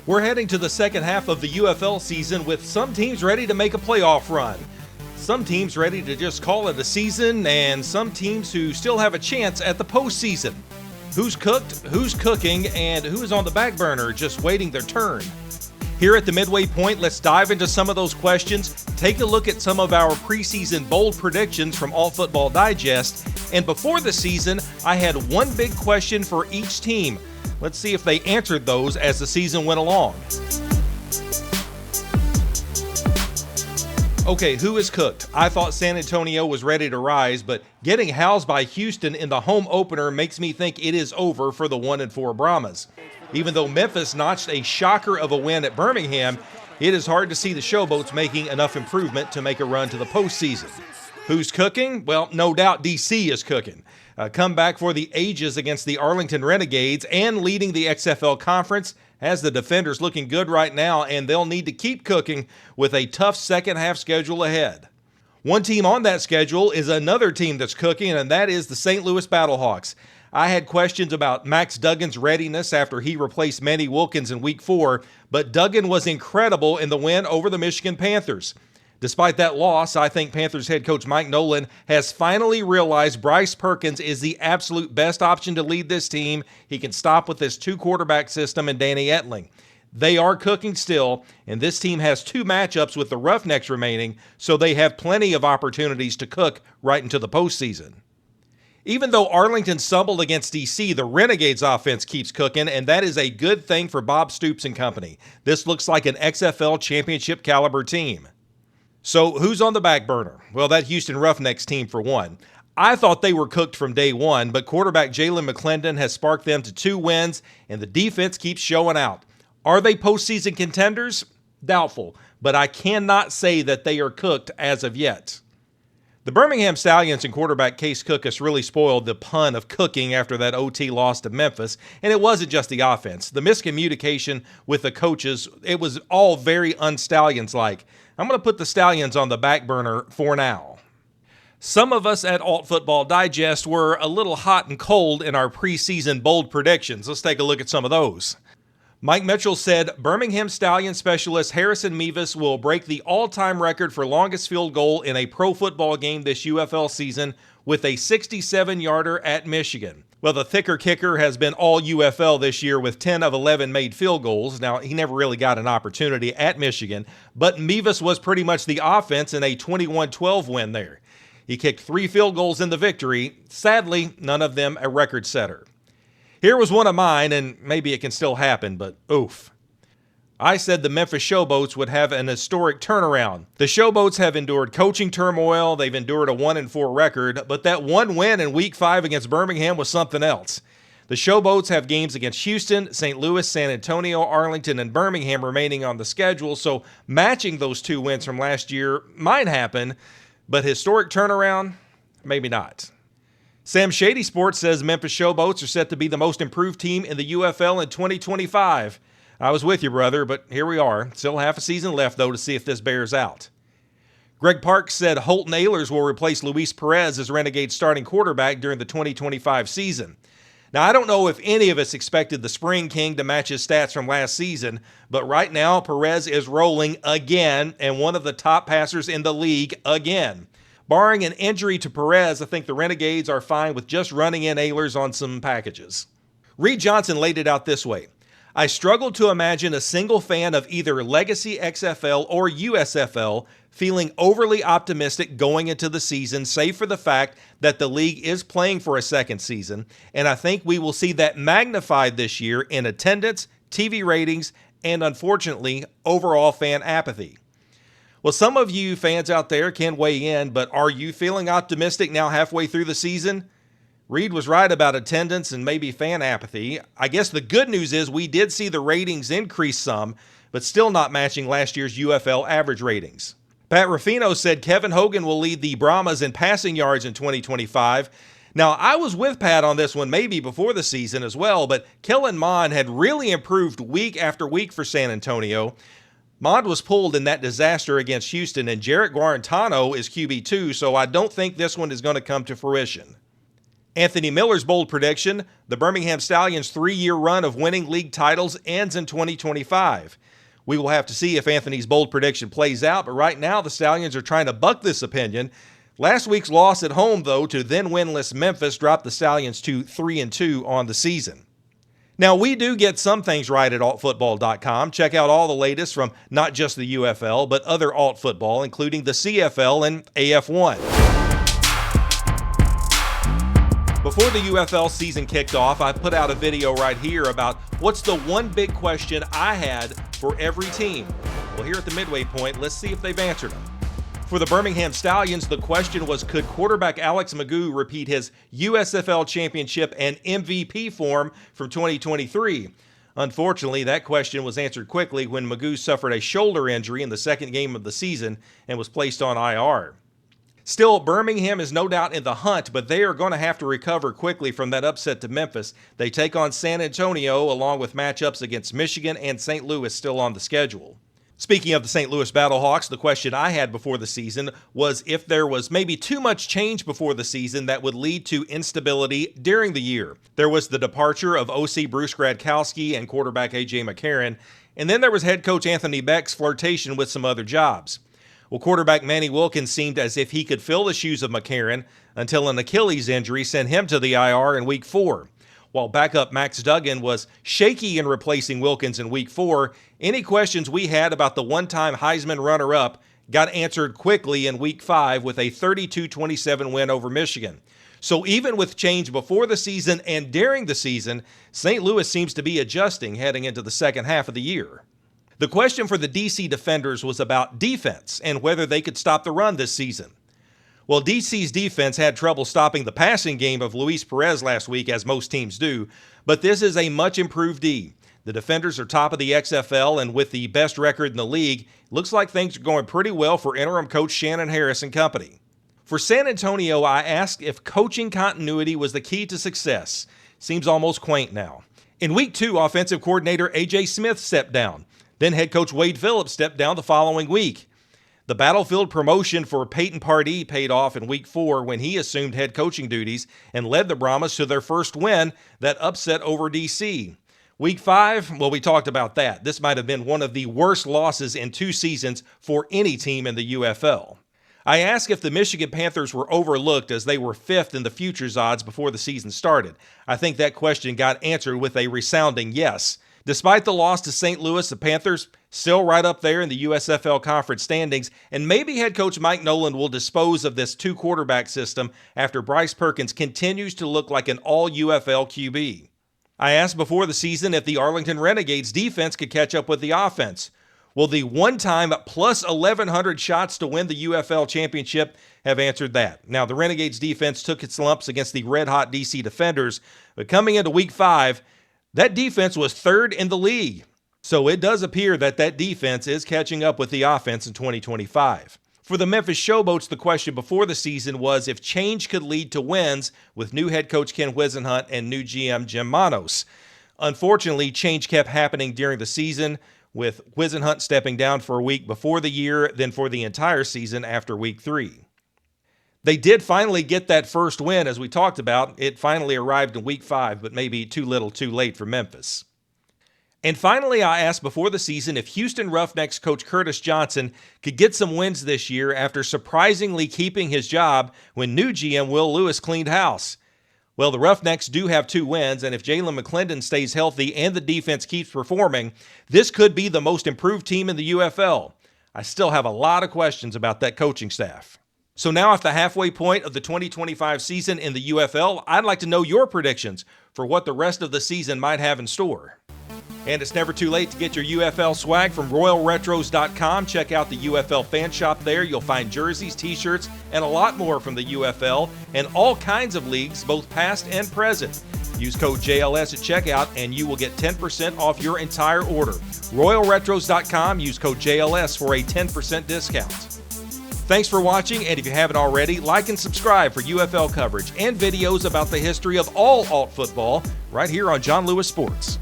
We're heading to the second half of the UFL season with some teams ready to make a playoff run. Some teams ready to just call it a season, and some teams who still have a chance at the postseason. Who's cooked, who's cooking, and who's on the back burner just waiting their turn? Here at the midway point, let's dive into some of those questions, take a look at some of our preseason bold predictions from All Football Digest, and before the season, I had one big question for each team. Let's see if they answered those as the season went along. Okay, who is cooked? I thought San Antonio was ready to rise, but getting housed by Houston in the home opener makes me think it is over for the 1-4 Brahmas. Even though Memphis notched a shocker of a win at Birmingham, it is hard to see the Showboats making enough improvement to make a run to the postseason. Who's cooking? Well, no doubt DC is cooking. A comeback for the ages against the Arlington Renegades and leading the XFL conference has the defenders looking good right now, and they'll need to keep cooking with a tough second half schedule ahead. One team on that schedule is another team that's cooking, and that is the St. Louis Battlehawks. I had questions about Max Duggan's readiness after he replaced Manny Wilkins in Week 4, but Duggan was incredible in the win over the Michigan Panthers. Despite that loss, I think Panthers head coach Mike Nolan has finally realized Bryce Perkins is the absolute best option to lead this team. He can stop with this two-quarterback system and Danny Etling. They are cooking still, and this team has two matchups with the Roughnecks remaining, so they have plenty of opportunities to cook right into the postseason. Even though Arlington stumbled against DC, the Renegades offense keeps cooking, and that is a good thing for Bob Stoops and company. This looks like an XFL championship caliber team. So who's on the back burner? Well, that Houston Roughnecks team for one. I thought they were cooked from day one, but quarterback Jalen McClendon has sparked them to 2 wins, and the defense keeps showing out. Are they postseason contenders? Doubtful, but I cannot say that they are cooked as of yet. The Birmingham Stallions and quarterback Case Cookus really spoiled the pun of cooking after that OT loss to Memphis, and it wasn't just the offense. The miscommunication with the coaches, it was all very un-Stallions-like. I'm going to put the Stallions on the back burner for now. Some of us at Alt Football Digest were a little hot and cold in our preseason bold predictions. Let's take a look at some of those. Mike Mitchell said Birmingham Stallions specialist Harrison Mevis will break the all-time record for longest field goal in a pro football game this UFL season with a 67-yarder at Michigan. Well, the thicker kicker has been all UFL this year with 10 of 11 made field goals. Now, he never really got an opportunity at Michigan, but Mevis was pretty much the offense in a 21-12 win there. He kicked 3 field goals in the victory. Sadly, none of them a record setter. Here was one of mine, and maybe it can still happen, but oof. I said the Memphis Showboats would have an historic turnaround. The Showboats have endured coaching turmoil, they've endured a 1-4 record, but that one win in Week 5 against Birmingham was something else. The Showboats have games against Houston, St. Louis, San Antonio, Arlington, and Birmingham remaining on the schedule, so matching those 2 wins from last year might happen, but historic turnaround, maybe not. Sam Shady Sports says Memphis Showboats are set to be the most improved team in the UFL in 2025. I was with you, brother, but here we are. Still half a season left, though, to see if this bears out. Greg Parks said Holton Ahlers will replace Luis Perez as Renegades starting quarterback during the 2025 season. Now, I don't know if any of us expected the Spring King to match his stats from last season, but right now Perez is rolling again and one of the top passers in the league again. Barring an injury to Perez, I think the Renegades are fine with just running in Ahlers on some packages. Reed Johnson laid it out this way. I struggle to imagine a single fan of either Legacy XFL or USFL feeling overly optimistic going into the season, save for the fact that the league is playing for a second season, and I think we will see that magnified this year in attendance, TV ratings, and unfortunately, overall fan apathy. Well, some of you fans out there can weigh in, but are you feeling optimistic now halfway through the season? Reed was right about attendance and maybe fan apathy. I guess the good news is we did see the ratings increase some, but still not matching last year's UFL average ratings. Pat Ruffino said Kevin Hogan will lead the Brahmas in passing yards in 2025. Now, I was with Pat on this one maybe before the season as well, but Kellen Mond had really improved week after week for San Antonio. Mond was pulled in that disaster against Houston, and Jarrett Guarantano is QB2, so I don't think this one is going to come to fruition. Anthony Miller's bold prediction: the Birmingham Stallions' 3-year run of winning league titles ends in 2025. We will have to see if Anthony's bold prediction plays out, but right now the Stallions are trying to buck this opinion. Last week's loss at home, though, to then winless Memphis dropped the Stallions to 3-2 on the season. Now, we do get some things right at altfootball.com. Check out all the latest from not just the UFL, but other alt football, including the CFL and AF1. Before the UFL season kicked off, I put out a video right here about what's the one big question I had for every team. Well, here at the midway point, let's see if they've answered them. For the Birmingham Stallions, the question was, could quarterback Alex Magoo repeat his USFL championship and MVP form from 2023? Unfortunately, that question was answered quickly when Magoo suffered a shoulder injury in the second game of the season and was placed on IR. Still, Birmingham is no doubt in the hunt, but they are going to have to recover quickly from that upset to Memphis. They take on San Antonio, along with matchups against Michigan and St. Louis still on the schedule. Speaking of the St. Louis Battlehawks, the question I had before the season was if there was maybe too much change before the season that would lead to instability during the year. There was the departure of OC Bruce Gradkowski and quarterback A.J. McCarron, and then there was head coach Anthony Beck's flirtation with some other jobs. Well, quarterback Manny Wilkins seemed as if he could fill the shoes of McCarron until an Achilles injury sent him to the IR in Week 4. While backup Max Duggan was shaky in replacing Wilkins in Week 4, any questions we had about the one-time Heisman runner-up got answered quickly in Week 5 with a 32-27 win over Michigan. So even with change before the season and during the season, St. Louis seems to be adjusting heading into the second half of the year. The question for the DC Defenders was about defense and whether they could stop the run this season. Well, DC's defense had trouble stopping the passing game of Luis Perez last week, as most teams do, but this is a much improved D. The Defenders are top of the XFL, and with the best record in the league, looks like things are going pretty well for interim coach Shannon Harris and company. For San Antonio, I asked if coaching continuity was the key to success. Seems almost quaint now. In Week 2, offensive coordinator A.J. Smith stepped down. Then head coach Wade Phillips stepped down the following week. The battlefield promotion for Peyton Pardee paid off in Week 4 when he assumed head coaching duties and led the Brahmas to their first win, that upset over DC. Week 5, well, we talked about that. This might have been one of the worst losses in 2 seasons for any team in the UFL. I asked if the Michigan Panthers were overlooked as they were 5th in the futures odds before the season started. I think that question got answered with a resounding yes. Despite the loss to St. Louis, the Panthers still right up there in the USFL conference standings, and maybe head coach Mike Nolan will dispose of this 2-quarterback system after Bryce Perkins continues to look like an all-UFL QB. I asked before the season if the Arlington Renegades defense could catch up with the offense. Well, the one-time plus 1,100 shots to win the UFL championship have answered that. Now, the Renegades defense took its lumps against the red-hot DC Defenders, but coming into Week 5, that defense was 3rd in the league. So it does appear that defense is catching up with the offense in 2025. For the Memphis Showboats, the question before the season was if change could lead to wins with new head coach Ken Whisenhunt and new GM Jim Manos. Unfortunately, change kept happening during the season, with Whisenhunt stepping down for a week before the year, then for the entire season after Week 3. They did finally get that first win, as we talked about. It finally arrived in Week 5, but maybe too little too late for Memphis. And finally, I asked before the season if Houston Roughnecks coach Curtis Johnson could get some wins this year after surprisingly keeping his job when new GM Will Lewis cleaned house. Well, the Roughnecks do have 2 wins, and if Jalen McClendon stays healthy and the defense keeps performing, this could be the most improved team in the UFL. I still have a lot of questions about that coaching staff. So now at the halfway point of the 2025 season in the UFL, I'd like to know your predictions for what the rest of the season might have in store. And it's never too late to get your UFL swag from RoyalRetros.com. Check out the UFL fan shop there. You'll find jerseys, t-shirts, and a lot more from the UFL and all kinds of leagues, both past and present. Use code JLS at checkout and you will get 10% off your entire order. RoyalRetros.com. Use code JLS for a 10% discount. Thanks for watching, and if you haven't already, like and subscribe for UFL coverage and videos about the history of all alt football right here on John Lewis Sports.